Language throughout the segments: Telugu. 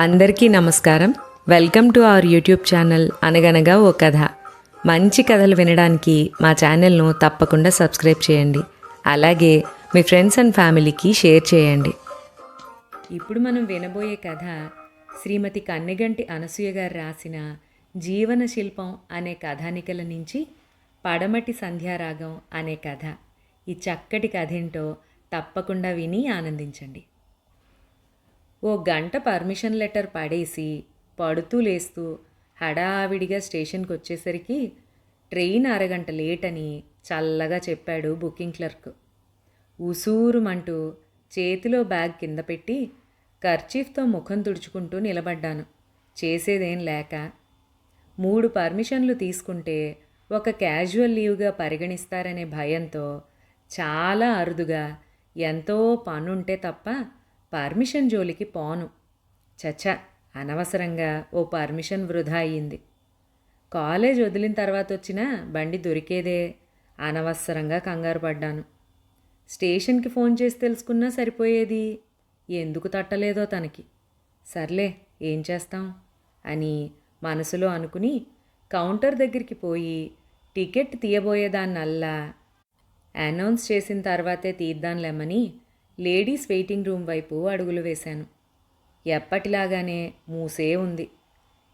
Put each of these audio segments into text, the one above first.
అందరికీ నమస్కారం. Welcome to our YouTube channel అనగనగా ఓ కథ. మంచి కథలు వినడానికి మా ఛానల్ను తప్పకుండా సబ్స్క్రైబ్ చేయండి. అలాగే మీ ఫ్రెండ్స్ అండ్ ఫ్యామిలీకి షేర్ చేయండి. ఇప్పుడు మనం వినబోయే కథ శ్రీమతి కన్నెగంటి అనసూయ గారు రాసిన జీవన శిల్పం అనే కథానికల నుంచి పడమటి సంధ్యారాగం అనే కథ. ఈ చక్కటి కథ ఏంటో తప్పకుండా విని ఆనందించండి. ఓ గంట పర్మిషన్ లెటర్ పడేసి పడుతూ లేస్తూ హడావిడిగా స్టేషన్కి వచ్చేసరికి ట్రైన్ అరగంట లేట్ అని చల్లగా చెప్పాడు బుకింగ్ క్లర్క్. ఉసూరుమంటూ చేతిలో బ్యాగ్ కింద పెట్టి కర్చీఫ్తో ముఖం తుడుచుకుంటూ నిలబడ్డాను. చేసేదేం లేక 3 పర్మిషన్లు తీసుకుంటే ఒక క్యాజువల్ లీవ్గా పరిగణిస్తారనే భయంతో చాలా అరుదుగా ఎంతో పనుంటే తప్ప పర్మిషన్ జోలికి పోను. చచ్చా, అనవసరంగా ఓ పర్మిషన్ వృధా అయ్యింది. కాలేజ్ వదిలిన తర్వాత వచ్చిన బండి దొరికేదే. అనవసరంగా కంగారు పడ్డాను. స్టేషన్కి ఫోన్ చేసి తెలుసుకున్నా సరిపోయేది. ఎందుకు తట్టలేదో తనకి. సర్లే, ఏం చేస్తాం అని మనసులో అనుకుని కౌంటర్ దగ్గరికి పోయి టికెట్ తీయబోయేదాన్నల్లా అనౌన్స్ చేసిన తర్వాతే తీద్దాంలేమని లేడీస్ వెయిటింగ్ రూమ్ వైపు అడుగులు వేశాను. ఎప్పటిలాగానే మూసే ఉంది.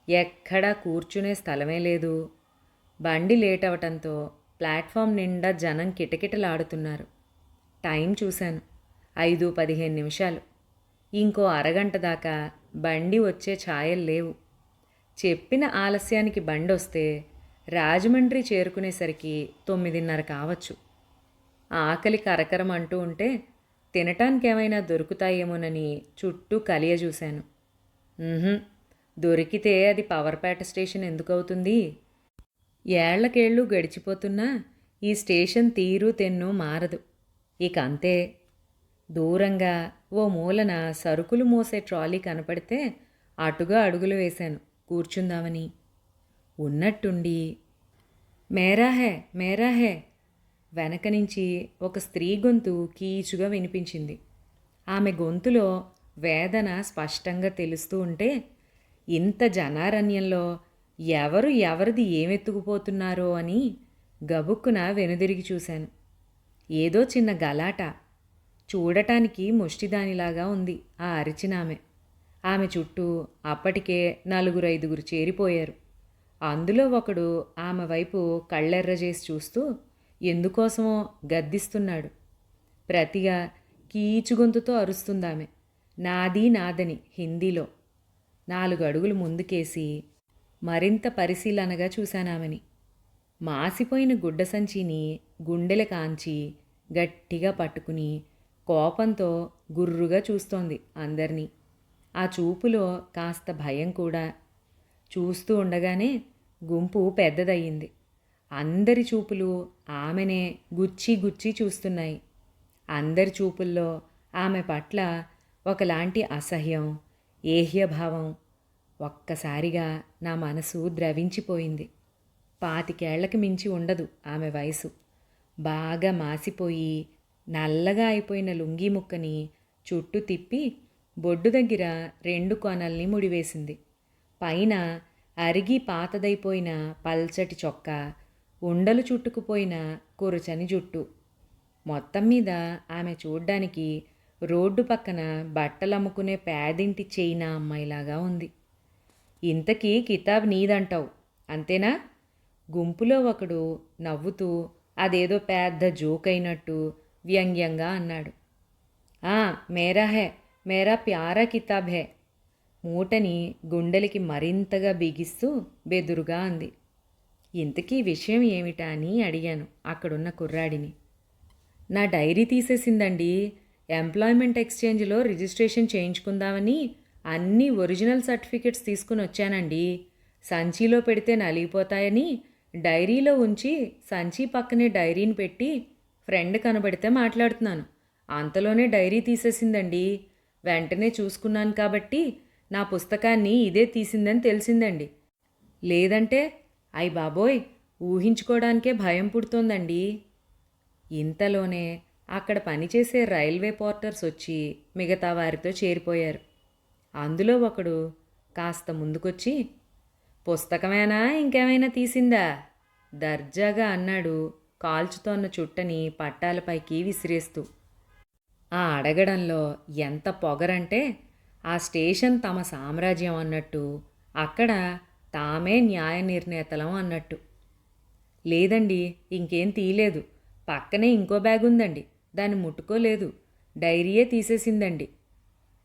ఎక్కడా కూర్చునే స్థలమే లేదు. బండి లేట్ అవటంతో ప్లాట్ఫామ్ నిండా జనం కిటకిటలాడుతున్నారు. టైం చూశాను, 5:15 నిమిషాలు. ఇంకో అరగంట దాకా బండి వచ్చే ఛాయలు లేవు. చెప్పిన ఆలస్యానికి బండి వస్తే రాజమండ్రి చేరుకునేసరికి 9:30 కావచ్చు. ఆకలి కరకరం అంటూ ఉంటే తినటానికి ఏమైనా దొరుకుతాయేమోనని చుట్టూ కలియజూశాను. దొరికితే అది పవర్పేట స్టేషన్ ఎందుకవుతుంది? ఏళ్లకేళ్ళు గడిచిపోతున్నా ఈ స్టేషన్ తీరు తెన్ను మారదు. ఇక అంతే. దూరంగా ఓ మూలన సరుకులు మోసే ట్రాలీ కనపడితే అటుగా అడుగులు వేశాను కూర్చుందామని. ఉన్నట్టుండి మేరా హే మేరా హే వెనక నుంచి ఒక స్త్రీ గొంతు కీచుగా వినిపించింది. ఆమె గొంతులో వేదన స్పష్టంగా తెలుస్తూ ఉంటే ఇంత జనారణ్యంలో ఎవరు ఎవరిది ఏమెత్తుకుపోతున్నారో అని గబుక్కున వెనుదిరిగి చూశాను. ఏదో చిన్న గలాట. చూడటానికి ముష్టిదానిలాగా ఉంది ఆ అరిచినామె. ఆమె చుట్టూ అప్పటికే 4-5 చేరిపోయారు. అందులో ఒకడు ఆమె వైపు కళ్ళెర్రజేసి చూస్తూ ఎందుకోసమో గద్దిస్తున్నాడు. ప్రతిగా కీచుగొంతుతో అరుస్తుందామె. నాది నాదని హిందీలో. 4 అడుగులు ముందుకేసి మరింత పరిశీలనగా చూశానామెని. మాసిపోయిన గుడ్డ సంచిని గుండెల కాంచి గట్టిగా పట్టుకుని కోపంతో గుర్రుగా చూస్తోంది అందర్నీ. ఆ చూపులో కాస్త భయం కూడా. చూస్తూ ఉండగానే గుంపు పెద్దదయ్యింది. అందరి చూపులు ఆమెనే గుచ్చి గుచ్చి చూస్తున్నాయి. అందరి చూపుల్లో ఆమె పట్ల ఒకలాంటి అసహ్యం, ఏహ్యభావం. ఒక్కసారిగా నా మనసు ద్రవించిపోయింది. 25 మించి ఉండదు ఆమె వయసు. బాగా మాసిపోయి నల్లగా అయిపోయిన లుంగీ ముక్కని చుట్టూ తిప్పి బొడ్డు దగ్గర 2 కొనల్ని ముడివేసింది. పైన అరిగి పాతదైపోయిన పల్చటి చొక్కా, ఉండలు చుట్టుకుపోయిన కురచని జుట్టు. మొత్తం మీద ఆమె చూడ్డానికి రోడ్డు పక్కన బట్టలమ్ముకునే పేదింటి చైనా అమ్మాయిలాగా ఉంది. ఇంతకీ కితాబ్ నీదంటావు అంతేనా? గుంపులో ఒకడు నవ్వుతూ అదేదో పెద్ద జోక్ అయినట్టు వ్యంగ్యంగా అన్నాడు. మేరా హే, మేరా ప్యారా కితాబ్ హే. మూటని గుండెలకి మరింతగా బిగిస్తూ బెదురుగా అంది. ఇంతకీ విషయం ఏమిటా అని అడిగాను అక్కడున్న కుర్రాడిని. నా డైరీ తీసేసిందండి. ఎంప్లాయ్మెంట్ ఎక్స్చేంజ్లో రిజిస్ట్రేషన్ చేయించుకుందామని అన్ని ఒరిజినల్ సర్టిఫికెట్స్ తీసుకుని వచ్చానండి. సంచిలో పెడితే నలిగిపోతాయని డైరీలో ఉంచి సంచి పక్కనే డైరీని పెట్టి ఫ్రెండ్ కనబడితే మాట్లాడుతున్నాను. అంతలోనే డైరీ తీసేసిందండి. వెంటనే చూసుకున్నాను కాబట్టి నా పుస్తకాన్ని ఇదే తీసిందని తెలిసిందండి. లేదంటే అయ్ బాబోయ్, ఊహించుకోవడానికే భయం పుడుతోందండి. ఇంతలోనే అక్కడ పనిచేసే రైల్వే పోర్టర్స్ వచ్చి మిగతా వారితో చేరిపోయారు. అందులో ఒకడు కాస్త ముందుకొచ్చి, పుస్తకమేనా ఇంకేమైనా తీసిందా దర్జాగా అన్నాడు, కాల్చుతోన్న చుట్టని పట్టాలపైకి విసిరేస్తూ. ఆ అడగడంలో ఎంత పొగరంటే ఆ స్టేషన్ తమ సామ్రాజ్యం అన్నట్టు, అక్కడ తామే న్యాయ నిర్ణేతలం అన్నట్టు. లేదండి, ఇంకేం తీయలేదు, పక్కనే ఇంకో బ్యాగ్ ఉందండి, దాన్ని ముట్టుకోలేదు, డైరీయే తీసేసిందండి.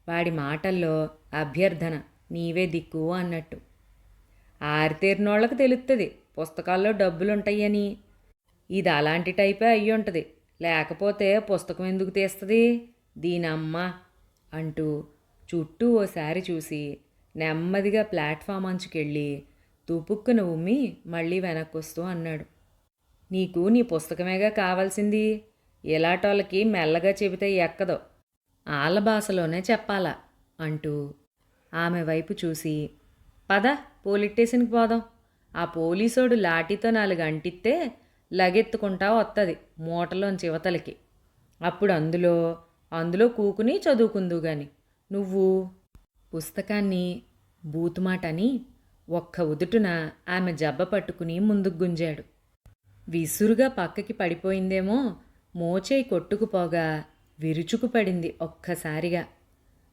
వాడి మాటల్లో అభ్యర్థన, నీవే దిక్కు అన్నట్టు. ఆరితేరినోళ్ళకి తెలుస్తుంది పుస్తకాల్లో డబ్బులుంటాయని. ఇది అలాంటి టైపే అయ్యుంటుంది, లేకపోతే పుస్తకం ఎందుకు తీస్తుంది దీనమ్మ అంటూ చుట్టూ ఓసారి చూసి నెమ్మదిగా ప్లాట్ఫామ్ అంచుకెళ్ళి తుపుక్కున ఉమ్మి మళ్ళీ వెనక్కొస్తూ అన్నాడు, నీకు నీ పుస్తకమేగా కావాల్సింది, ఇలాటోళ్ళకి మెల్లగా చెబితే ఎక్కదో, ఆళ్ళ భాషలోనే చెప్పాలా అంటూ ఆమె వైపు చూసి, పద పోలీస్ స్టేషన్కి పోదాం, ఆ పోలీసోడు లాఠీతో 4 అంటిస్తే లగెత్తుకుంటా వస్తుంది మూటలోంచి యువతలకి, అప్పుడు అందులో కూకుని చదువుకుందు గాని, నువ్వు పుస్తకాన్ని బూతుమాటని ఒక్క ఉదుటున ఆమె జబ్బ పట్టుకుని ముందుకు గుంజాడు. విసురుగా పక్కకి పడిపోయిందేమో, మోచేయి కొట్టుకుపోగా విరుచుకు పడింది ఒక్కసారిగా.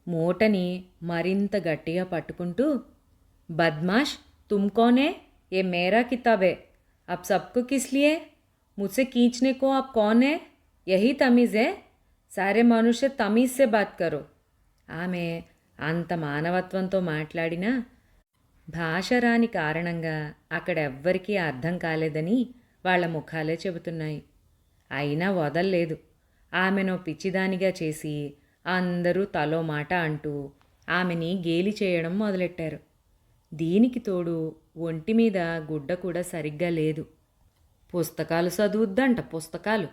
మూటని మరింత గట్టిగా పట్టుకుంటూ, బద్మాష్ తుమ్కోనే, ఏ మేరా కితాబే, అబ్ సబ్కు కిస్లియే, ముझसे खींचने को आप कौन है, यही तमीज़ है, సారే మనుష్య తమీజ్ సే బాత్ కరో. ఆమె అంత మానవత్వంతో మాట్లాడినా భాష రాని కారణంగా అక్కడెవ్వరికీ అర్థం కాలేదని వాళ్ల ముఖాలే చెబుతున్నాయి. అయినా వదల్లేదు. ఆమెను పిచ్చిదానిగా చేసి అందరూ తలో మాట అంటూ ఆమెని గేలి చేయడం మొదలెట్టారు. దీనికి తోడు ఒంటి మీద గుడ్డ కూడా సరిగ్గా లేదు. పుస్తకాలు చదువుద్దంట, పుస్తకాలు,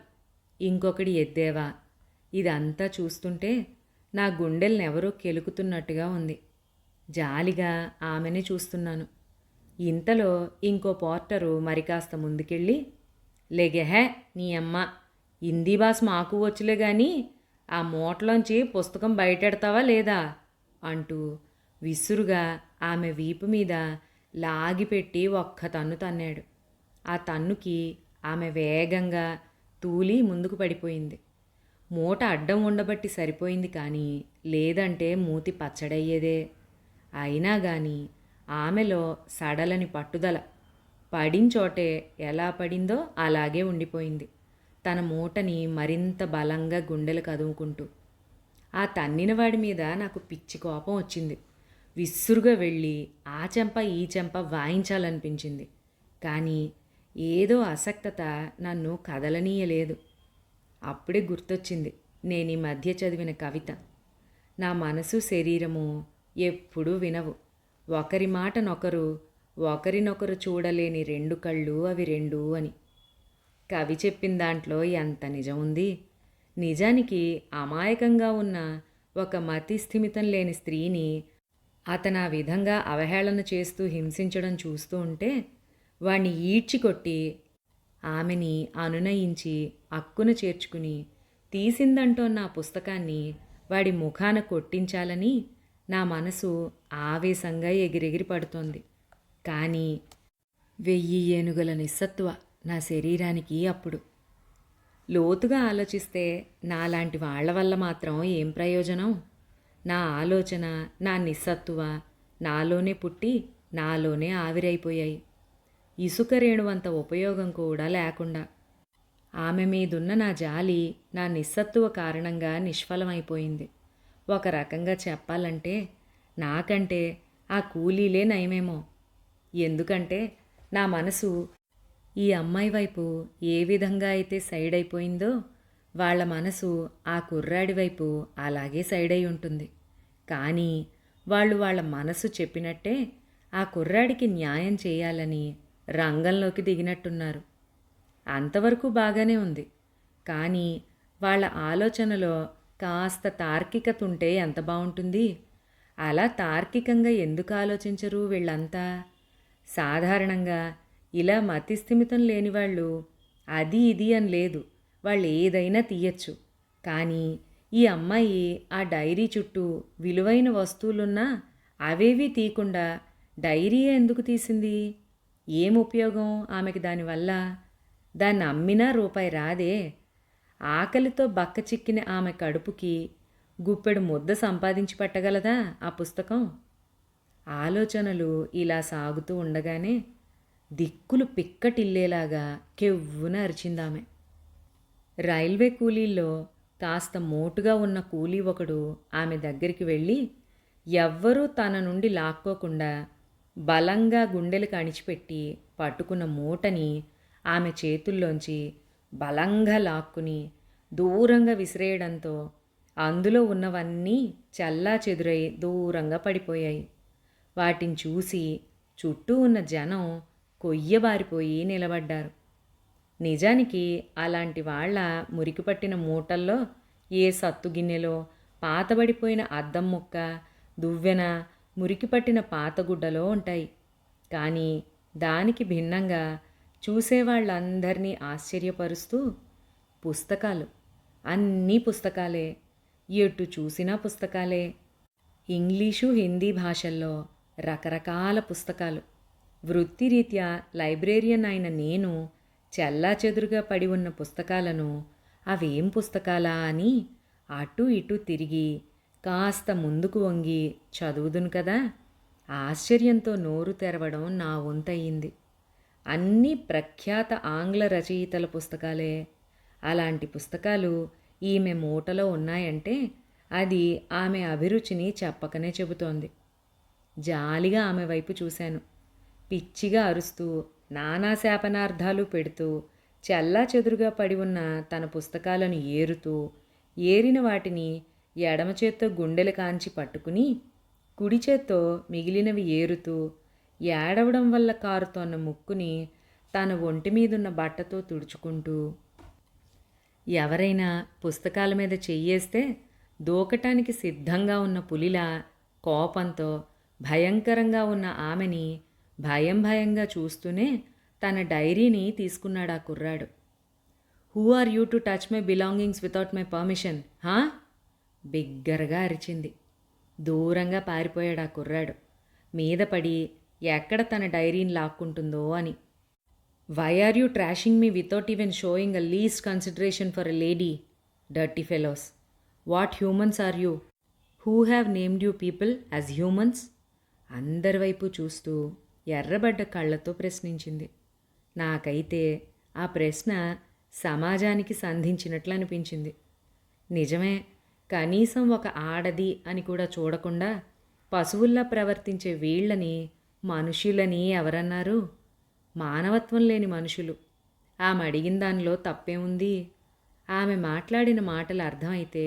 ఇంకొకటి ఎద్దేవా. ఇదంతా చూస్తుంటే నా గుండెల్నెవరో కెలుకుతున్నట్టుగా ఉంది. జాలిగా ఆమెనే చూస్తున్నాను. ఇంతలో ఇంకో పోర్టరు మరి కాస్త ముందుకెళ్ళి, లెగెహే నీ అమ్మ, హిందీ భాష మాకు వచ్చులే గాని ఆ మూటలోంచి పుస్తకం బయటెడతావా లేదా అంటూ విసురుగా ఆమె వీపు మీద లాగిపెట్టి ఒక్క తన్ను తన్నాడు. ఆ తన్నుకి ఆమె వేగంగా తూలి ముందుకు పడిపోయింది. మూట అడ్డం ఉండబట్టి సరిపోయింది, కానీ లేదంటే మూతి పచ్చడయ్యేదే. అయినా గాని ఆమెలో సడలని పట్టుదల, పడించోటే ఎలా పడిందో అలాగే ఉండిపోయింది, తన మూటని మరింత బలంగా గుండెలు కదుముకుంటూ. ఆ తన్నినవాడి మీద నాకు పిచ్చి కోపం వచ్చింది. విసురుగా వెళ్ళి ఆ చెంప ఈ చెంప వాయించాలనిపించింది. కానీ ఏదో అసక్తత నన్ను కదలనీయలేదు. అప్పుడే గుర్తొచ్చింది నేను ఈ మధ్య చదివిన కవిత, నా మనసు శరీరము ఎప్పుడూ వినవు, ఒకరి మాటనొకరు, ఒకరినొకరు చూడలేని 2 కళ్ళు అవి 2 అని. కవి చెప్పిన దాంట్లో ఎంత నిజం ఉంది. నిజానికి అమాయకంగా ఉన్న ఒక మతి స్థిమితం లేని స్త్రీని అతను ఆ విధంగా అవహేళన చేస్తూ హింసించడం చూస్తూ ఉంటే వాణ్ణి ఈడ్చికొట్టి ఆమెని అనునయించి అక్కున చేర్చుకుని తీసిందంటోన్న ఆ పుస్తకాన్ని వాడి ముఖాన కొట్టించాలని నా మనసు ఆవేశంగా ఎగిరెగిరి పడుతోంది. కానీ 1000 ఏనుగుల నిస్సత్వ నా శరీరానికి అప్పుడు. లోతుగా ఆలోచిస్తే నాలాంటి వాళ్ల వల్ల మాత్రం ఏం ప్రయోజనం? నా ఆలోచన, నా నిస్సత్తువ నాలోనే పుట్టి నాలోనే ఆవిరైపోయాయి. ఇసుక రేణువంత ఉపయోగం కూడా లేకుండా. ఆమె మీదున్న నా జాలి నా నిస్సత్తువ కారణంగా నిష్ఫలమైపోయింది. ఒక రకంగా చెప్పాలంటే నాకంటే ఆ కూలీలే నయమేమో. ఎందుకంటే నా మనసు ఈ అమ్మాయి వైపు ఏ విధంగా అయితే సైడ్ అయిపోయిందో వాళ్ళ మనసు ఆ కుర్రాడి వైపు అలాగే సైడ్ అయి ఉంటుంది. కానీ వాళ్ళు వాళ్ళ మనసు చెప్పినట్టే ఆ కుర్రాడికి న్యాయం చేయాలని రంగంలోకి దిగినట్టున్నారు. అంతవరకు బాగానే ఉంది. కానీ వాళ్ళ ఆలోచనలో కాస్త తార్కికత ఉంటే ఎంత బాగుంటుంది. అలా తార్కికంగా ఎందుకు ఆలోచించరు వీళ్ళంతా? సాధారణంగా ఇలా మతిస్థిమితం లేనివాళ్ళు అది ఇది అని లేదు, వాళ్ళు ఏదైనా తీయచ్చు. కానీ ఈ అమ్మాయి ఆ డైరీ చుట్టూ విలువైన వస్తువులున్నా అవేవీ తీయకుండా డైరీయే ఎందుకు తీసింది? ఏం ఉపయోగం ఆమెకి దానివల్ల? దాన్ని అమ్మినా రూపాయి రాదే. ఆకలితో బక్కచిక్కిన ఆమె కడుపుకి గుప్పెడు ముద్ద సంపాదించి పెట్టగలదా ఆ పుస్తకం? ఆలోచనలు ఇలా సాగుతూ ఉండగానే దిక్కులు పిక్కటిల్లేలాగా కెవ్వున అరిచిందామె. రైల్వే కూలీల్లో కాస్త మోటుగా ఉన్న కూలీ ఒకడు ఆమె దగ్గరికి వెళ్ళి ఎవ్వరూ తన నుండి లాక్కోకుండా బలంగా గుండెలకు అణిచిపెట్టి పట్టుకున్న మూటని ఆమె చేతుల్లోంచి బలంగా లాక్కుని దూరంగా విసిరేయడంతో అందులో ఉన్నవన్నీ చెల్లాచెదురై దూరంగా పడిపోయాయి. వాటిని చూసి చుట్టూ ఉన్న జనం కొయ్యబారిపోయి నిలబడ్డారు. నిజానికి అలాంటి వాళ్ళ మురికిపట్టిన మూటల్లో ఏ సత్తుగిన్నెలో పాతబడిపోయిన అద్దం ముక్క, దువ్వెన, మురికిపట్టిన పాతగుడ్డలో ఉంటాయి. కానీ దానికి భిన్నంగా చూసేవాళ్ళందరినీ ఆశ్చర్యపరుస్తూ పుస్తకాలు, అన్నీ పుస్తకాలే, ఎటు చూసినా పుస్తకాలే. ఇంగ్లీషు, హిందీ భాషల్లో రకరకాల పుస్తకాలు. వృత్తిరీత్యా లైబ్రేరియన్ అయిన నేను చెల్లాచెదురుగా పడి ఉన్న పుస్తకాలను అవేం పుస్తకాలా అని అటూ ఇటూ తిరిగి కాస్త ముందుకు వంగి చదువుదును కదా. ఆశ్చర్యంతో నోరు తెరవడం నా వంతయింది. అన్నీ ప్రఖ్యాత ఆంగ్ల రచయితల పుస్తకాలే. అలాంటి పుస్తకాలు ఈమె మూటలో ఉన్నాయంటే అది ఆమె అభిరుచిని చెప్పకనే చెబుతోంది. జాలిగా ఆమె వైపు చూశాను. పిచ్చిగా అరుస్తూ నానా శాపనార్థాలు పెడుతూ చెల్లాచెదురుగా పడి ఉన్న తన పుస్తకాలను ఏరుతూ, ఏరిన వాటిని ఎడమ చేత్తో గుండెలు కాంచి పట్టుకుని కుడి చేత్తో మిగిలినవి ఏరుతూ, ఏడవడం వల్ల కారుతోన్న ముక్కుని తన ఒంటి మీదున్న బట్టతో తుడుచుకుంటూ, ఎవరైనా పుస్తకాల మీద చెయ్యేస్తే దూకటానికి సిద్ధంగా ఉన్న పులిలా కోపంతో భయంకరంగా ఉన్న ఆమెని భయంగా చూస్తూనే తన డైరీని తీసుకున్నాడు ఆ కుర్రాడు. Who are you to touch my belongings without my permission, హా? బిగ్గరగా అరిచింది. దూరంగా పారిపోయాడు ఆ కుర్రాడు, మీద పడి ఎక్కడ తన డైరీని లాక్కుంటుందో అని. Why are you trashing me without even showing a least consideration for a lady? Dirty fellows. What humans are you? Who have named you people as humans? అందరి వైపు చూస్తూ ఎర్రబడ్డ కళ్ళతో ప్రశ్నించింది. నాకైతే ఆ ప్రశ్న సమాజానికి సంధించినట్లు అనిపించింది. నిజమే, కనీసం ఒక ఆడది అని కూడా చూడకుండా పశువుల్లా ప్రవర్తించే వీళ్ళని మనుషులని ఎవరన్నారు? మానవత్వం లేని మనుషులు. ఆమె అడిగిన దానిలో తప్పేముంది? ఆమె మాట్లాడిన మాటలు అర్థమైతే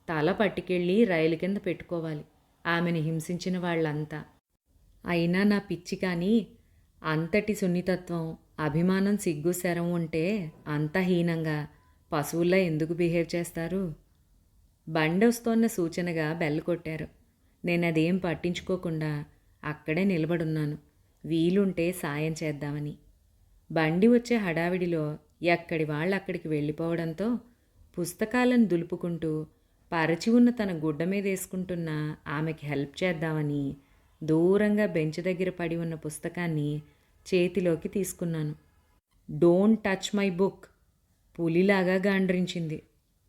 తల పట్టుకెళ్ళి రైలు కింద పెట్టుకోవాలి ఆమెను హింసించిన వాళ్ళంతా. అయినా నా పిచ్చి కానీ అంతటి సున్నితత్వం, అభిమానం, సిగ్గు, శరం ఉంటే అంత హీనంగా పశువుల్లా ఎందుకు బిహేవ్ చేస్తారు? బండి వస్తోన్న సూచనగా బెల్ కొట్టారు. నేనదేం పట్టించుకోకుండా అక్కడే నిలబడున్నాను, వీలుంటే సాయం చేద్దామని. బండి వచ్చే హడావిడిలో ఎక్కడి వాళ్ళు అక్కడికి వెళ్ళిపోవడంతో పుస్తకాలను దులుపుకుంటూ పరచి ఉన్న తన గుడ్డ మీద వేసుకుంటున్న ఆమెకి హెల్ప్ చేద్దామని దూరంగా బెంచ్ దగ్గర పడి ఉన్న పుస్తకాన్ని చేతిలోకి తీసుకున్నాను. డోంట్ టచ్ మై బుక్, పులిలాగా గాండ్రించింది.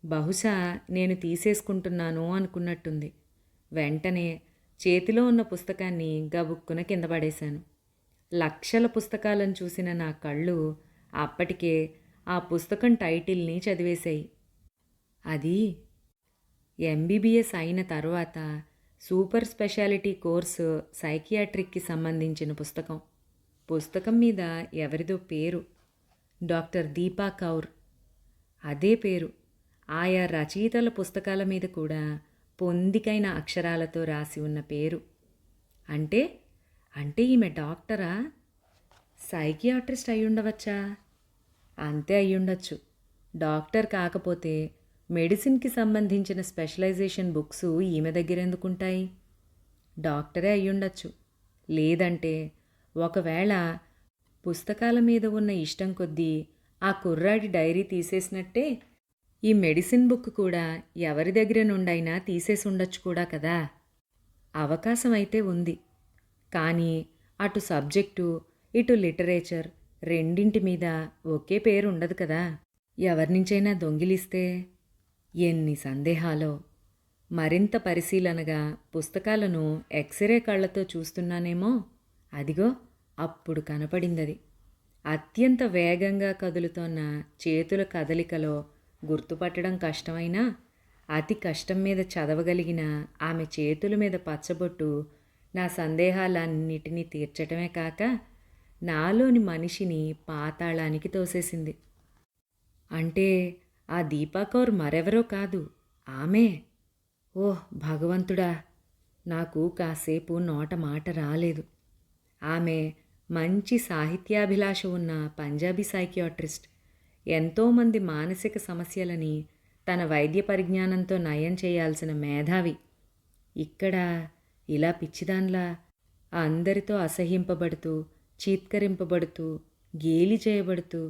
బహుశా నేను తీసేసుకుంటున్నాను అనుకున్నట్టుంది. వెంటనే చేతిలో ఉన్న పుస్తకాన్ని గబుక్కున కింద పడేశాను. లక్షల పుస్తకాలను చూసిన నా కళ్ళు అప్పటికే ఆ పుస్తకం టైటిల్ని చదివేశాయి. అది ఎంబీబీఎస్ అయిన తర్వాత సూపర్ స్పెషాలిటీ కోర్సు సైకియాట్రిక్కి సంబంధించిన పుస్తకం. పుస్తకం మీద ఎవరిదో పేరు, డాక్టర్ దీపా కౌర్. అదే పేరు ఆయా రచయితల పుస్తకాల మీద కూడా పొందికైన అక్షరాలతో రాసి ఉన్న పేరు. అంటే అంటే ఈమె డాక్టరా? సైకియాట్రిస్ట్ అయ్యుండవచ్చా? అంతే అయ్యుండొచ్చు. డాక్టర్ కాకపోతే మెడిసిన్కి సంబంధించిన స్పెషలైజేషన్ బుక్స్ ఈమె దగ్గర ఎందుకుంటాయి? డాక్టరే అయ్యుండొచ్చు. లేదంటే ఒకవేళ పుస్తకాల మీద ఉన్న ఇష్టం కొద్దీ ఆ కుర్రాడి డైరీ తీసేసినట్టే ఈ మెడిసిన్ బుక్ కూడా ఎవరి దగ్గర నుండైనా తీసేసి ఉండొచ్చు కూడా కదా. అవకాశం అయితే ఉంది. కానీ అటు సబ్జెక్టు ఇటు లిటరేచర్ రెండింటి మీద ఒకే పేరు ఉండదు కదా. ఎవరినుంచైనా దొంగిలిస్తే ఎన్ని సందేహాలో. మరింత పరిశీలనగా పుస్తకాలను ఎక్స్రే కళ్ళతో చూస్తున్నానేమో, అదిగో అప్పుడు కనపడిందది. అత్యంత వేగంగా కదులుతోన్న చేతుల కదలికలో గుర్తుపట్టడం కష్టమైనా అతి కష్టం మీద చదవగలిగిన ఆమె చేతుల మీద పచ్చబొట్టు నా సందేహాలన్నిటినీ తీర్చటమే కాక నాలోని మనిషిని పాతాళానికి తోసేసింది. అంటే ఆ దీపా కౌర్ మరెవరో కాదు, ఆమె. ఓహ్ భగవంతుడా, నాకు కాసేపు నోట మాట రాలేదు. ఆమె మంచి సాహిత్యాభిలాష ఉన్న పంజాబీ సైకియాట్రిస్ట్. ఎంతోమంది మానసిక సమస్యలని తన వైద్య పరిజ్ఞానంతో నయం చేయాల్సిన మేధావి. ఇక్కడ ఇలా పిచ్చిదాన్లా అందరితో అసహ్యింపబడుతూ, చీత్కరింపబడుతూ, గేలి చేయబడుతూ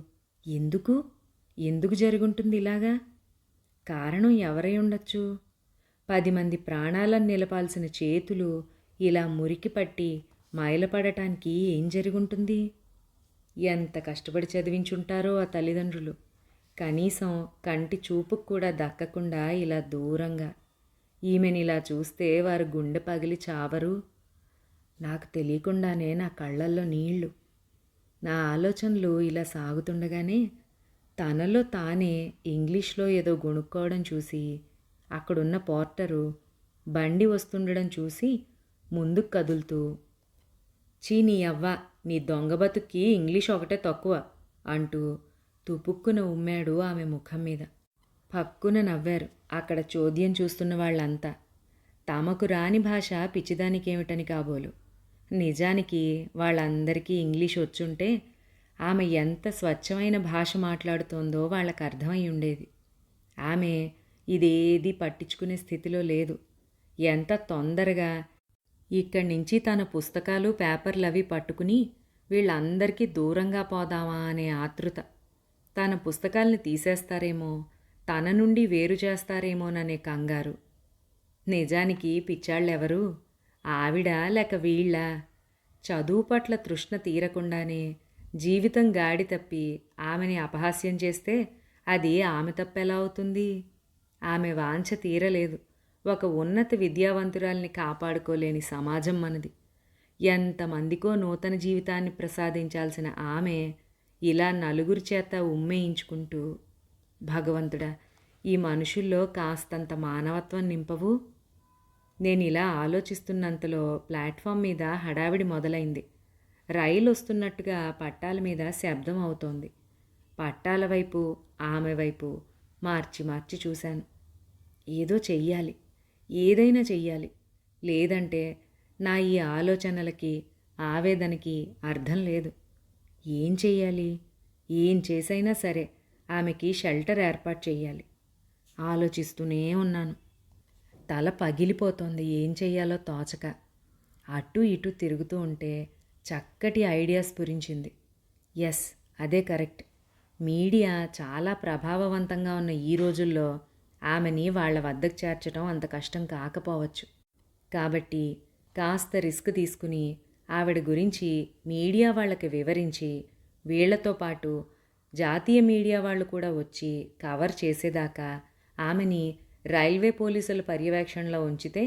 ఎందుకు ఎందుకు జరుగుంటుంది ఇలాగా? కారణం ఎవరై ఉండొచ్చు? 10 మంది ప్రాణాలను నిలపాల్సిన చేతులు ఇలా మురికి పట్టి మైలపడటానికి ఏం జరుగుంటుంది? ఎంత కష్టపడి చదివించుంటారో ఆ తల్లిదండ్రులు. కనీసం కంటి చూపుకు కూడా దక్కకుండా ఇలా దూరంగా. ఈమెని ఇలా చూస్తే వారు గుండె పగిలి చావరు? నాకు తెలియకుండానే నా కళ్ళల్లో నీళ్లు. నా ఆలోచనలు ఇలా సాగుతుండగానే తనలో తానే ఇంగ్లీష్లో ఏదో గొణుక్కోవడం చూసి, అక్కడున్న పోర్టరు బండి వస్తుండడం చూసి ముందుకు కదులుతూ, చీ నీ అవ్వ, నీ దొంగ బతుక్కి ఇంగ్లీష్ ఒకటే తక్కువ అంటూ తుపుక్కున ఉమ్మాడు ఆమె ముఖం మీద. పక్కున నవ్వారు అక్కడ చోద్యం చూస్తున్న వాళ్ళంతా. తమకు రాని భాష పిచ్చిదానికేమిటని కాబోలు. నిజానికి వాళ్ళందరికీ ఇంగ్లీష్ వచ్చుంటే ఆమె ఎంత స్వచ్ఛమైన భాష మాట్లాడుతోందో వాళ్ళకు అర్థమై ఉండేది. ఆమె ఇదేది పట్టించుకునే స్థితిలో లేదు. ఎంత తొందరగా ఇక్కడి నుంచి తన పుస్తకాలు పేపర్లు అవి పట్టుకుని వీళ్ళందరికీ దూరంగా పోదామా అనే ఆతృత. తన పుస్తకాల్ని తీసేస్తారేమో, తన నుండి వేరు చేస్తారేమోననే కంగారు. నిజానికి పిచ్చాళ్ళెవరు? ఆవిడ లేక వీళ్ళ? చదువు పట్ల తృష్ణ తీరకుండానే జీవితం గాడి తప్పి ఆమెని అపహాస్యం చేస్తే అది ఆమె తప్పెలా అవుతుంది? ఆమె వాంఛ తీరలేదు. ఒక ఉన్నత విద్యావంతురాల్ని కాపాడుకోలేని సమాజం మనది. ఎంతమందికో నూతన జీవితాన్ని ప్రసాదించాల్సిన ఆమె ఇలా నలుగురి చేత ఉమ్మేయించుకుంటూ, భగవంతుడా, ఈ మనుషుల్లో కాస్తంత మానవత్వం నింపవు? నేను ఇలా ఆలోచిస్తున్నంతలో ప్లాట్ఫామ్ మీద హడావిడి మొదలైంది. రైలు వస్తున్నట్టుగా పట్టాల మీద శబ్దం అవుతోంది. పట్టాల వైపు ఆమె వైపు మార్చి మార్చి చూశాను. ఏదో చెయ్యాలి, ఏదైనా చెయ్యాలి. లేదంటే నా ఈ ఆలోచనలకి ఆవేదనకి అర్థం లేదు. ఏం చెయ్యాలి? ఏం చేసైనా సరే ఆమెకి షెల్టర్ ఏర్పాటు చెయ్యాలి. ఆలోచిస్తూనే ఉన్నాను. తల పగిలిపోతోంది ఏం చెయ్యాలో తోచక. అటు ఇటు తిరుగుతూ ఉంటే చక్కటి ఐడియా స్ఫురించింది. ఎస్, అదే కరెక్ట్. మీడియా చాలా ప్రభావవంతంగా ఉన్న ఈ రోజుల్లో ఆమెని వాళ్ళ వద్దకు చేర్చడం అంత కష్టం కాకపోవచ్చు. కాబట్టి కాస్త రిస్క్ తీసుకుని ఆవిడ గురించి మీడియా వాళ్ళకి వివరించి, వీళ్లతో పాటు జాతీయ మీడియా వాళ్ళు కూడా వచ్చి కవర్ చేసేదాకా ఆమెని రైల్వే పోలీసుల పర్యవేక్షణలో ఉంచితే,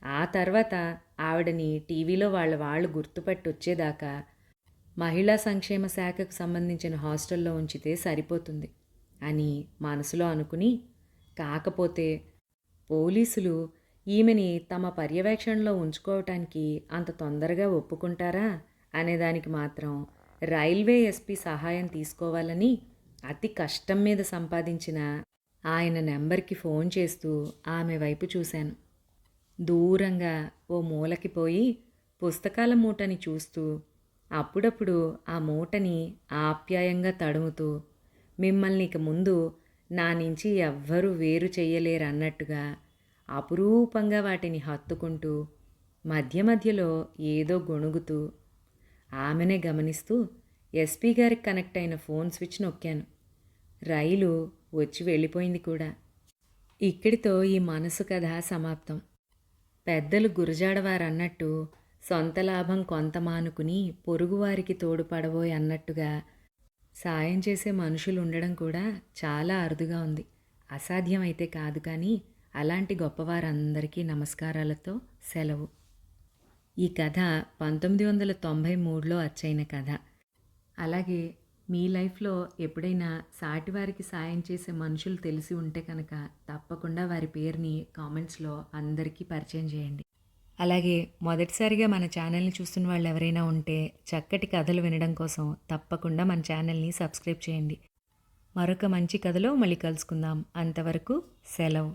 ఆ తర్వాత ఆవిడని టీవీలో వాళ్ళు గుర్తుపట్టి వచ్చేదాకా మహిళా సంక్షేమ శాఖకు సంబంధించిన హాస్టల్లో ఉంచితే సరిపోతుంది అని మనసులో అనుకుని, కాకపోతే పోలీసులు ఈమెని తమ పర్యవేక్షణలో ఉంచుకోవటానికి అంత తొందరగా ఒప్పుకుంటారా అనేదానికి మాత్రం రైల్వే ఎస్పీ సహాయం తీసుకోవాలని అతి కష్టం మీద సంపాదించిన ఆయన నెంబర్కి ఫోన్ చేస్తూ ఆమె వైపు చూశాను. దూరంగా ఓ మూలకి పోయి పుస్తకాల మూటని చూస్తూ, అప్పుడప్పుడు ఆ మూటని ఆప్యాయంగా తడుముతూ, మిమ్మల్ని ఇక ముందు నా నుంచి ఎవ్వరూ వేరు చెయ్యలేరన్నట్టుగా అపురూపంగా వాటిని హత్తుకుంటూ, మధ్య మధ్యలో ఏదో గొణుగుతూ, ఆమెనే గమనిస్తూ ఎస్పీ గారికి కనెక్ట్ అయిన ఫోన్ స్విచ్ నొక్కాను. రైలు వచ్చి వెళ్ళిపోయింది కూడా. ఇక్కడితో ఈ మనసు కథ సమాప్తం. పెద్దలు గురజాడవారన్నట్టు సొంత లాభం కొంత మానుకుని పొరుగువారికి తోడుపడబోయ్ అన్నట్టుగా సాయం చేసే మనుషులు ఉండడం కూడా చాలా అరుదుగా ఉంది. అసాధ్యం అయితే కాదు, కానీ అలాంటి గొప్పవారందరికీ నమస్కారాలతో సెలవు. ఈ కథ 1993లో అచ్చయిన కథ. అలాగే మీ లైఫ్లో ఎప్పుడైనా సాటివారికి సాయం చేసే మనుషులు తెలిసి ఉంటే కనుక తప్పకుండా వారి పేరుని కామెంట్స్లో అందరికీ పరిచయం చేయండి. అలాగే మొదటిసారిగా మన ఛానల్ని చూస్తున్న వాళ్ళు ఎవరైనా ఉంటే చక్కటి కథలు వినడం కోసం తప్పకుండా మన ఛానల్ని సబ్స్క్రైబ్ చేయండి. మరొక మంచి కథలో మళ్ళీ కలుసుకుందాం. అంతవరకు సెలవు.